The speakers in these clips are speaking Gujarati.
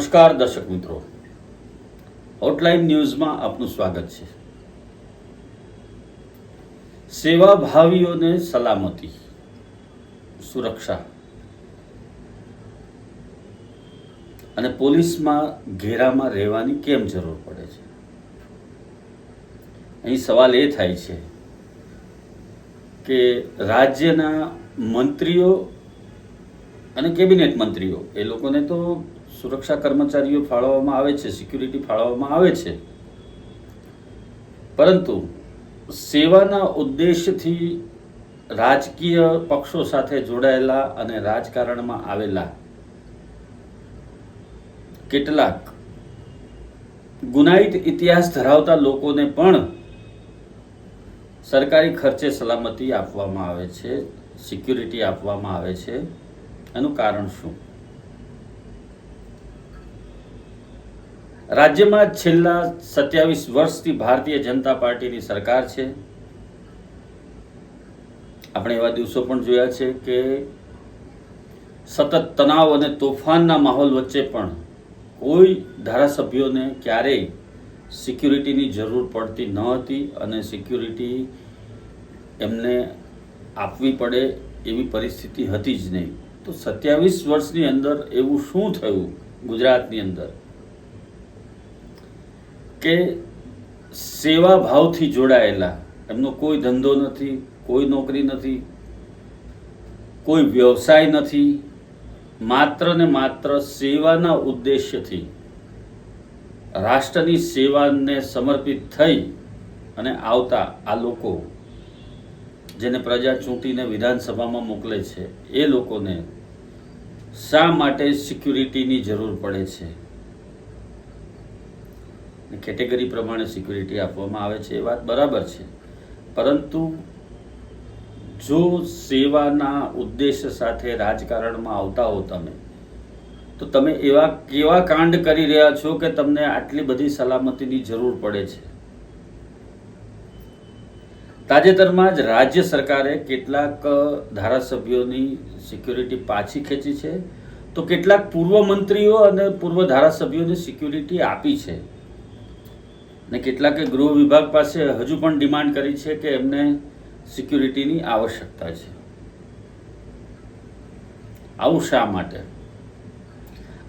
નમસ્કાર દર્શક મિત્રો, હોટલાઇન ન્યૂઝમાં આપનું સ્વાગત છે। સેવાભાવીઓને સલામતી, સુરક્ષા અને પોલીસમાં ઘેરામાં રહેવાની કેમ જરૂર પડે છે? અહીં સવાલ એ થાય છે કે રાજ્યના મંત્રીઓ અને કેબિનેટ મંત્રીઓ એ લોકોને તો સુરક્ષા કર્મચારીઓ ફાળવવામાં આવે છે, સિક્યુરિટી ફાળવવામાં આવે છે, પરંતુ સેવાના ઉદ્દેશથી રાજકીય પક્ષો સાથે જોડાયેલા અને રાજકારણમાં આવેલા કેટલાક ગુનાહિત ઇતિહાસ ધરાવતા લોકોને પણ સરકારી ખર્ચે સલામતી આપવામાં આવે છે, સિક્યુરિટી આપવામાં આવે છે। એનું કારણ શું? રાજ્યમાં છેલ્લા 27 વર્ષથી ભારતીય જનતા પાર્ટીની સરકાર છે। આપણે એવા દિવસો પણ જોયા છે કે સતત તણાવ અને તોફાનના માહોલ વચ્ચે પણ કોઈ ધારાસભ્યોને ક્યારેય સિક્યુરિટીની જરૂર પડતી ન હતી અને સિક્યુરિટી એમને આપવી પડે એવી પરિસ્થિતિ હતી જ નહીં। તો 27 વર્ષની અંદર એવું શું થયું ગુજરાતની અંદર કે સેવા ભાવથી જોડાયેલા, એમનો કોઈ ધંધો નથી, કોઈ નોકરી નથી, કોઈ વ્યવસાય નથી, માત્ર ને માત્ર સેવાના ઉદ્દેશ્યથી રાષ્ટ્રની સેવાને સમર્પિત થઈ અને આવતા આ લોકો, જેને પ્રજા ચૂંટીને વિધાનસભામાં મોકલે છે, એ લોકોને શા માટે સિક્યુરિટીની જરૂર પડે છે? કેટેગરી પ્રમાણે સિક્યુરિટી આપવામાં આવે છે, એ વાત બરાબર છે, પરંતુ જો સેવાના ઉદ્દેશ્ય સાથે રાજકારણમાં આવતા હો તો તમે એવા કેવા કાંડ કરી રહ્યા છો કે તમને આટલી બધી સલામતીની જરૂર પડે છે? તાજેતરમાં જ રાજ્ય સરકારે કેટલાક ધારાસભ્યોની સિક્યુરિટી પાછી ખેંચી છે, તો કેટલાક પૂર્વ મંત્રીઓ અને પૂર્વ ધારાસભ્યોને સિક્યુરિટી આપી છે, ને કેટલાકે ગૃહ વિભાગ પાસે હજુ પણ ડિમાન્ડ કરી છે કે એમને સિક્યુરિટીની આવશ્યકતા છે। આવું શા માટે?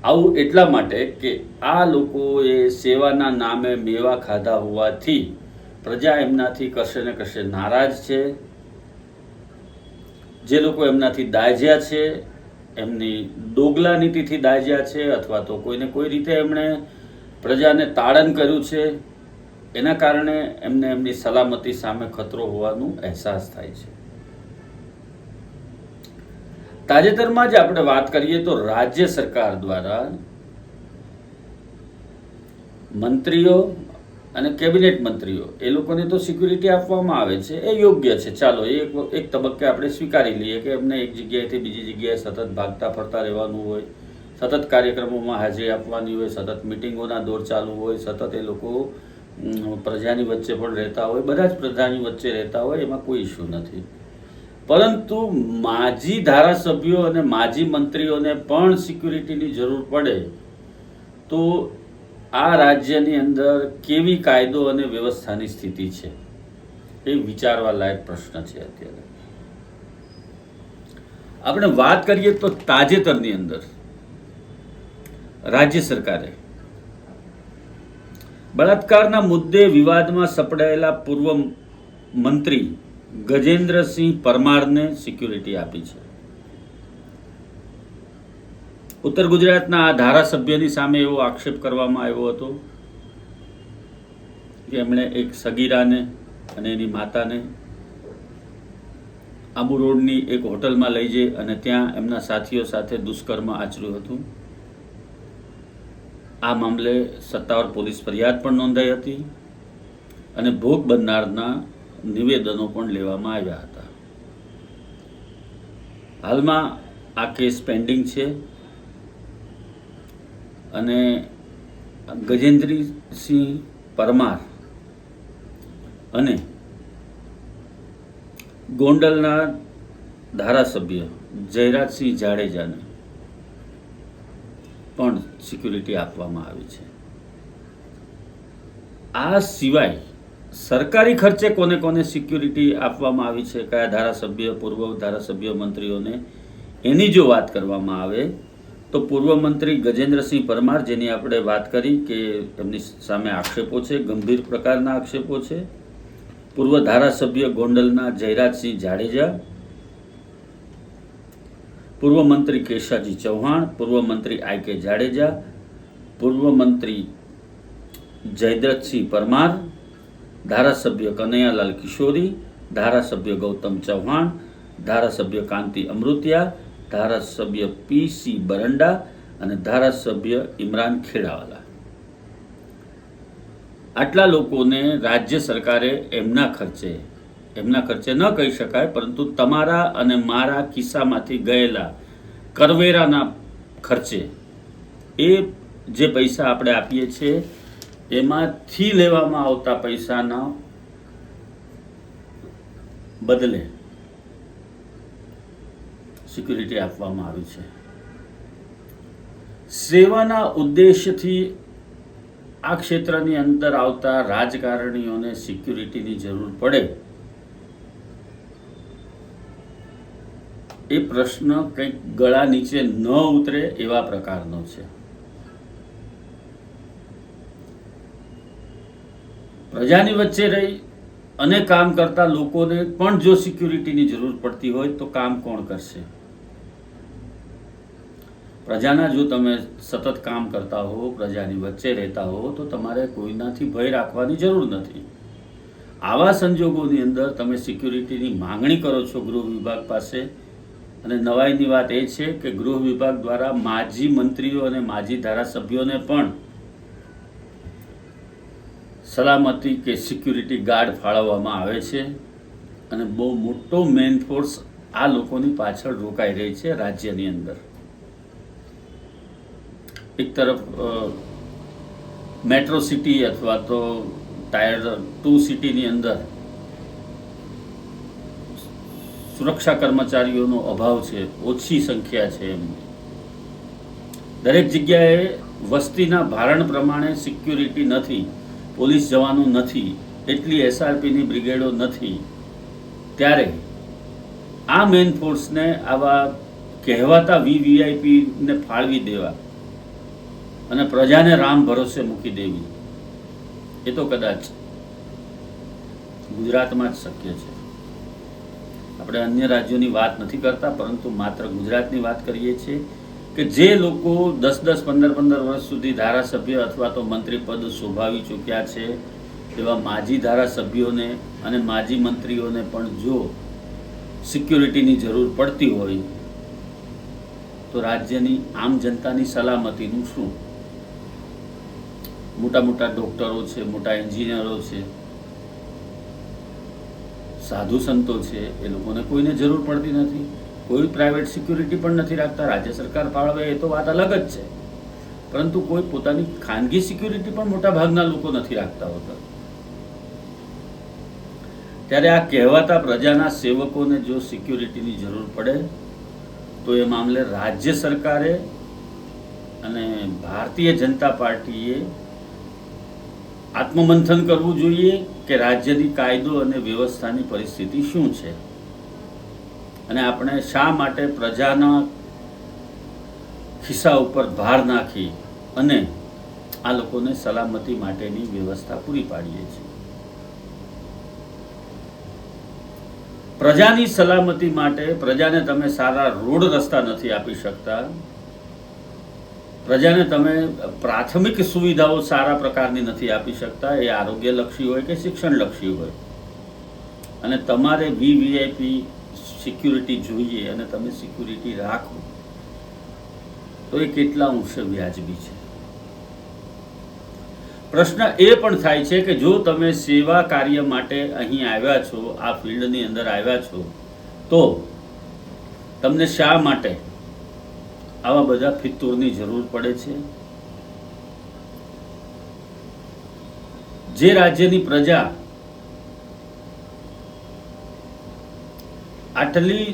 આવું એટલા માટે કે આ લોકોએ સેવાના નામે મેવા ખાધા હોવાથી પ્રજા એમનાથી કશે ને કશે નારાજ છે। જે લોકો એમનાથી દાઝ્યા છે, એમની ડોગલા નીતિથી દાઝ્યા છે, અથવા તો કોઈને કોઈ રીતે એમણે પ્રજાને તાડન કર્યું છે, એના કારણે એમને એમની સલામતી સામે ખતરો હોવાનું અહેસાસ થાય છે। તાજેતરમાં જ આપણે વાત કરીએ તો રાજ્ય સરકાર દ્વારા મંત્રીઓ અને કેબિનેટ મંત્રીઓ એ લોકોને તો સિક્યુરિટી આપવામાં આવે છે, એ યોગ્ય છે। ચાલો એક તબક્કે આપણે સ્વીકારી લઈએ કે એમને એક જગ્યાએથી બીજી જગ્યાએ સતત ભાગતા ફરતા રહેવાનું હોય, સતત કાર્યક્રમોમાં હાજરી આપવાની હોય, સતત મિટિંગોના દોર ચાલુ હોય, સતત એ લોકો પ્રજાની વચ્ચે પણ રહેતા હોય, બધા જ પ્રજાની વચ્ચે રહેતા હોય, એમાં કોઈ ઇસ્યુ નથી। પરંતુ માજી ધારાસભ્યો અને માજી મંત્રીઓને પણ સિક્યુરિટીની જરૂર પડે તો આ રાજ્યની અંદર કેવી કાયદો અને વ્યવસ્થાની સ્થિતિ છે, એ વિચારવા લાયક પ્રશ્ન છે। અત્યારે આપણે વાત કરીએ તો તાજેતરની અંદર રાજ્ય સરકારે બળાત્કારના મુદ્દે વિવાદમાં સપડાયેલા પૂર્વ મંત્રી ગજેન્દ્રસિંહ પરમારને સિક્યુરિટી આપી છે। ઉત્તર ગુજરાતના આ ધારાસભ્યની સામે એવો આક્ષેપ કરવામાં આવ્યો હતો કે એમણે એક સગીરાને અને એની માતાને આબુ રોડની એક હોટલમાં લઈ જઈ અને ત્યાં એમના સાથીઓ સાથે દુષ્કર્મ આચર્યું હતું। આ મામલે સત્તાવાર પોલીસ ફરિયાદ પણ નોંધાઈ હતી અને ભોગ બનનારના નિવેદનો પણ લેવામાં આવ્યા હતા। હાલમાં આ કેસ પેન્ડિંગ છે અને ગજેન્દ્રસિંહ પરમાર અને ગોંડલના ધારાસભ્ય જયરાજસિંહ જાડેજાને પણ સિક્યુરિટી આપવામાં આવી છે. આ સિવાય સરકારી ખર્ચે કોને કોને સિક્યુરિટી આપવામાં આવી છે, કયા ધારાસભ્ય, પૂર્વ ધારાસભ્ય, મંત્રીઓને, એની જો વાત કરવામાં આવે તો પૂર્વ મંત્રી ગજેન્દ્રસિંહ પરમાર, જેની આપણે વાત કરી કે એમની સામે આક્ષેપો છે, ગંભીર પ્રકારના આક્ષેપો છે. પૂર્વ ધારાસભ્ય ગોંડલના જયરાજસિંહ જાડેજા, પૂર્વ મંત્રી કેશાજી ચૌહાણ, પૂર્વ મંત્રી આઈ.કે. જાડેજા, પૂર્વ મંત્રી જયદ્રથસિંહ પરમાર, ધારાસભ્ય કનૈયાલાલ કિશોરી, ધારાસભ્ય ગૌતમ ચૌહાણ, ધારાસભ્ય કાંતિ અમૃતિયા, ધારાસભ્ય પી.સી. બરંડા અને ધારાસભ્ય ઇમરાન ખેડાવાલા. આટલા લોકોને રાજ્ય સરકારે એમના ખર્ચે ન કહી શકાય, પરંતુ તમારા અને મારા ખિસ્સામાંથી ગયેલા કરવેરાના ખર્ચે એ જે પૈસા આપણે આપીએ છીએ એમાંથી લેવામાં આવતા પૈસાના બદલે સિક્યુરિટી આપવામાં આવી છે. સેવાના ઉદ્દેશ્યથી આ ક્ષેત્રની અંદર આવતા રાજકારણીઓને સિક્યુરિટીની જરૂર પડે એ પ્રશ્ન કંઈક ગળા નીચે ન ઉતરે એવા પ્રકારનો છે. પ્રજાની વચ્ચે રહી અને કામ કરતા લોકોને પણ જો સિક્યુરિટીની જરૂર પડતી હોય તો કામ કોણ કરશે? પ્રજાના જો તમે સતત કામ કરતા હો, પ્રજાની વચ્ચે રહેતા હો, તો તમારે કોઈનાથી ભય રાખવાની જરૂર નથી. આવા સંજોગોની અંદર તમે સિક્યુરિટીની માંગણી કરો છો ગૃહ વિભાગ પાસે, અને નવાઈની વાત એ છે કે ગૃહ વિભાગ દ્વારા માજી મંત્રીઓ અને માજી ધારાસભ્યોને પણ સલામતી કે સિક્યુરિટી ગાર્ડ ફાળવવામાં આવે છે, અને બહુ મોટો મેન ફોર્સ આ લોકોની પાછળ રોકાઈ રહી છે રાજ્યની અંદર. એક તરફ મેટ્રો સિટી અથવા તો ટાયર 2 સિટીની અંદર સુરક્ષા કર્મચારીઓનો અભાવ છે, ઓછી સંખ્યા છે એમની. દરેક જગ્યાએ વસ્તીના ભારણ પ્રમાણે સિક્યુરિટી નથી, પોલીસ જવાનો નથી, એટલી એસઆરપીની બ્રિગેડો નથી. ત્યારે આ મેન ફોર્સને આવા કહેવાતા વીવીઆઈપીને ફાળવી દેવા અને પ્રજાને રામ ભરોસે મૂકી દેવી, એ તો કદાચ ગુજરાતમાં જ શક્ય છે. આપણે અન્ય રાજ્યોની વાત નથી કરતા, પરંતુ માત્ર ગુજરાતની વાત કરીએ છીએ કે જે લોકો 10-10, 15-15 વર્ષ સુધી ધારાસભ્ય અથવા તો મંત્રી પદ શોભાવી ચૂક્યા છે, એવા માજી ધારાસભ્યોને અને માજી મંત્રીઓને પણ જો સિક્યુરિટીની જરૂર પડતી હોય તો રાજ્યની આમ જનતાની સલામતીનું શું? મોટા મોટા ડોક્ટરો છે, મોટા એન્જિનિયરો છે, સાધુ સંતો છે, એ લોકોને કોઈને જરૂર પડતી નથી. કોઈ પ્રાઇવેટ સિક્યુરિટી પણ નથી રાખતા. રાજ્ય સરકાર ફાળવે એ તો વાત અલગ જ છે, પરંતુ કોઈ પોતાની ખાનગી સિક્યુરિટી પણ મોટા ભાગના લોકો નથી રાખતા હોતા. ત્યારે આ કહેવાતા પ્રજાના સેવકોને જો સિક્યુરિટીની જરૂર પડે તો એ મામલે રાજ્ય સરકારે અને ભારતીય જનતા પાર્ટીએ આત્મમંથન કરવું જોઈએ કે રાજ્યની કાયદો અને વ્યવસ્થાની પરિસ્થિતિ શું છે, અને આપણે શા માટે પ્રજાના ખિસ્સા ઉપર ભાર નાખી અને આ લોકોને સલામતી માટેની વ્યવસ્થા પૂરી પાડીએ છીએ. પ્રજાની સલામતી માટે પ્રજાને તમે સારા રોડ રસ્તા નથી આપી શકતા, પ્રજાને તમે પ્રાથમિક સુવિધાઓ સારા પ્રકારની નથી આપી શકતા, એ આરોગ્યલક્ષી હોય કે શિક્ષણલક્ષી હોય, અને તમારે વીવીઆઈપી સિક્યુરિટી જોઈએ અને તમે સિક્યુરિટી રાખો તો એ કેટલા અંશે વ્યાજબી છે? પ્રશ્ન એ પણ થાય છે કે જો તમે સેવા કાર્ય માટે અહીં આવ્યા છો, આ ફિલ્ડની અંદર આવ્યા છો, તો તમને શા માટે આવા બધા ફિતૂરની જરૂર પડે છે? જે રાજ્યની પ્રજા આટલી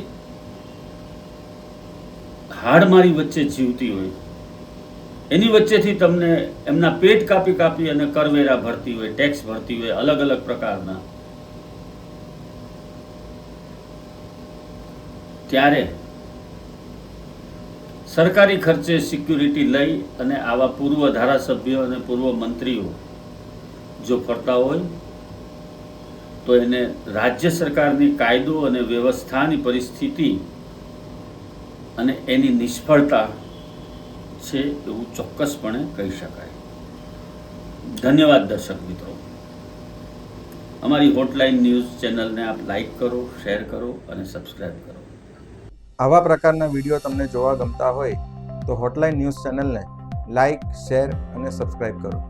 હાડમારી વચ્ચે જીવતી હોય, એની વચ્ચેથી તમને એમના પેટ કાપી કાપી અને કરવેરા ભરતી હોય, ટેક્સ ભરતી હોય, અલગ અલગ પ્રકારના, ત્યારે સરકારી ખર્ચે સિક્યુરિટી લઈ અને આવા પૂર્વ ધારાસભ્યો અને પૂર્વ મંત્રીઓ જો ફરતા હોય તો એને રાજ્ય સરકારની કાયદો અને વ્યવસ્થાની પરિસ્થિતિ અને એની નિષ્ફળતા છે એવું ચોક્કસપણે કહી શકાય. ધન્યવાદ દર્શક મિત્રો. અમારી હોટલાઇન ન્યૂઝ ચેનલને આપ લાઈક કરો, શેર કરો અને સબસ્ક્રાઇબ કરો. આવા પ્રકારના વિડીયો તમને જોવા ગમતા હોય તો હોટલાઇન ન્યૂઝ ચેનલને લાઈક, શેર અને સબસ્ક્રાઇબ કરો.